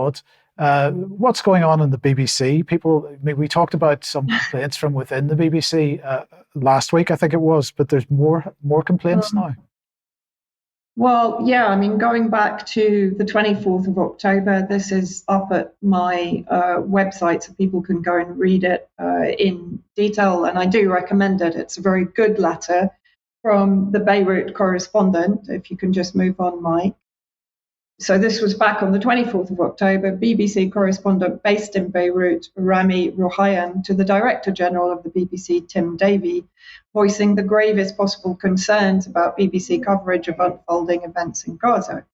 abroad. What's going on in the BBC? We talked about some complaints from within the BBC last week, I think it was, but there's more complaints now. Well, yeah, I mean, going back to the 24th of October, this is up at my website so people can go and read it in detail. And I do recommend it. It's a very good letter from the Beirut correspondent, if you can just move on, Mike. So this was back on the 24th of October, BBC correspondent based in Beirut, Rami Rouhayan, to the Director General of the BBC, Tim Davie, voicing the gravest possible concerns about BBC coverage of unfolding events in Gaza.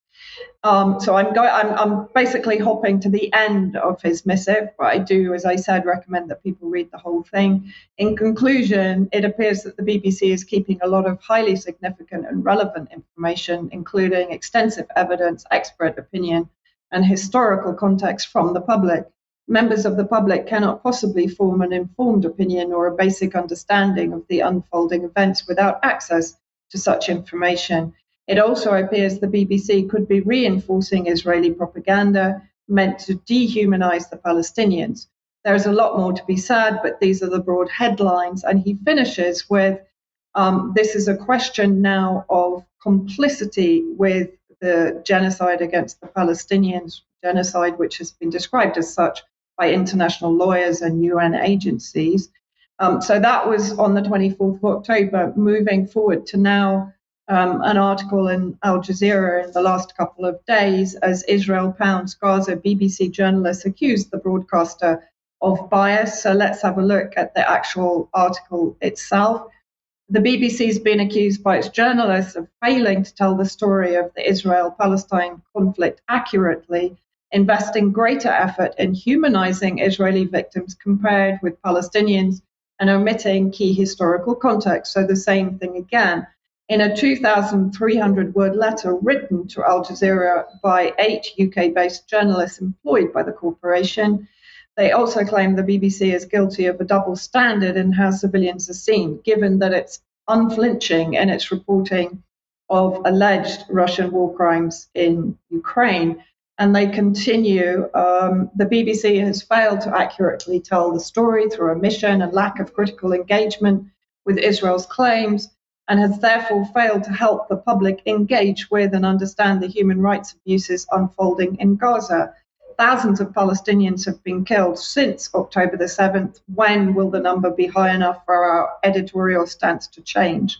So I'm basically hopping to the end of his missive, but I do, as I said, recommend that people read the whole thing. In conclusion, it appears that the BBC is keeping a lot of highly significant and relevant information, including extensive evidence, expert opinion, and historical context from the public. Members of the public cannot possibly form an informed opinion or a basic understanding of the unfolding events without access to such information. It also appears the BBC could be reinforcing Israeli propaganda meant to dehumanize the Palestinians. There's a lot more to be said, but these are the broad headlines. And he finishes with, this is a question now of complicity with the genocide against the Palestinians, genocide which has been described as such by international lawyers and UN agencies. So that was on the 24th of October. Moving forward to now, an article in Al Jazeera in the last couple of days, as Israel pounds Gaza, BBC journalists accused the broadcaster of bias. So let's have a look at the actual article itself. The BBC has been accused by its journalists of failing to tell the story of the Israel-Palestine conflict accurately, investing greater effort in humanizing Israeli victims compared with Palestinians, and omitting key historical context. So the same thing again. In a 2,300-word letter written to Al Jazeera by 8 UK-based journalists employed by the corporation, they also claim the BBC is guilty of a double standard in how civilians are seen, given that it's unflinching in its reporting of alleged Russian war crimes in Ukraine. And they continue, the BBC has failed to accurately tell the story through omission and lack of critical engagement with Israel's claims, and has therefore failed to help the public engage with and understand the human rights abuses unfolding in Gaza. Thousands of Palestinians have been killed since October the 7th. When will the number be high enough for our editorial stance to change?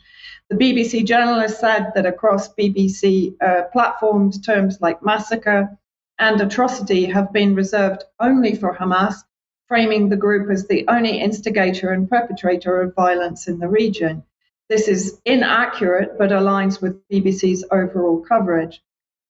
The BBC journalist said that across BBC platforms, terms like massacre and atrocity have been reserved only for Hamas, framing the group as the only instigator and perpetrator of violence in the region. This is inaccurate, but aligns with BBC's overall coverage.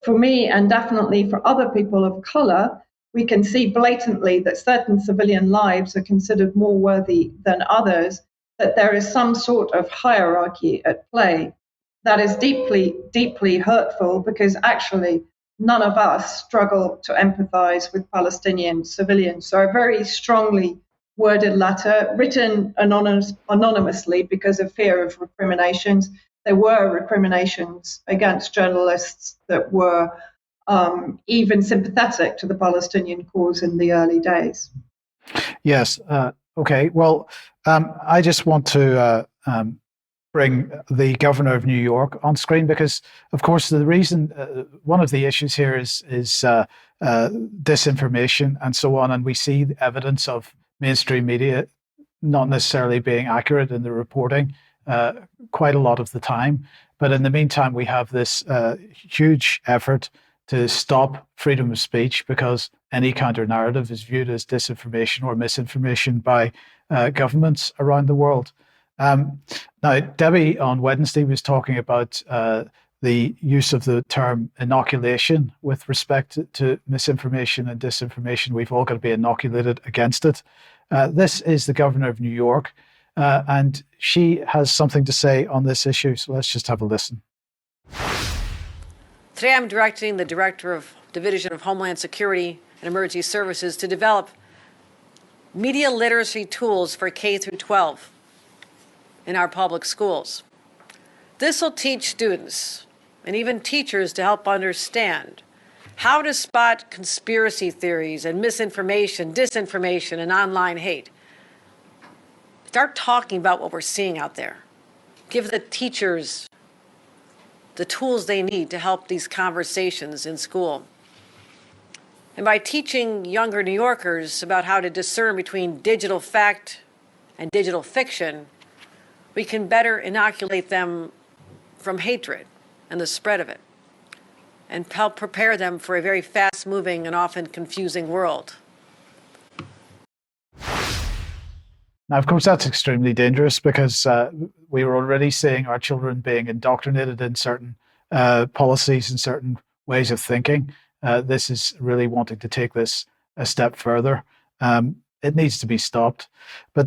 For me, and definitely for other people of colour, we can see blatantly that certain civilian lives are considered more worthy than others, that there is some sort of hierarchy at play. That is deeply, deeply hurtful, because actually none of us struggle to empathise with Palestinian civilians. So a very strongly worded letter, written anonymously because of fear of recriminations. There were recriminations against journalists that were even sympathetic to the Palestinian cause in the early days. Yes. Okay. Well, I just want to bring the governor of New York on screen because, of course, the reason, one of the issues here is disinformation and so on. And we see evidence of mainstream media not necessarily being accurate in the reporting quite a lot of the time. But in the meantime, we have this huge effort to stop freedom of speech because any counter-narrative is viewed as disinformation or misinformation by governments around the world. Now, Debbie on Wednesday was talking about the use of the term inoculation with respect to misinformation and disinformation. We've all got to be inoculated against it. This is the governor of New York, and she has something to say on this issue. So let's just have a listen. Today, I'm directing the Director of Division of Homeland Security and Emergency Services to develop media literacy tools for K through 12 in our public schools. This will teach students and even teachers to help understand how to spot conspiracy theories and misinformation, disinformation, and online hate. Start talking about what we're seeing out there. Give the teachers the tools they need to help these conversations in school. And by teaching younger New Yorkers about how to discern between digital fact and digital fiction, we can better inoculate them from hatred and the spread of it, and help prepare them for a very fast-moving and often confusing world. Now, of course, that's extremely dangerous because we were already seeing our children being indoctrinated in certain policies and certain ways of thinking. This is really wanting to take this a step further. It needs to be stopped. But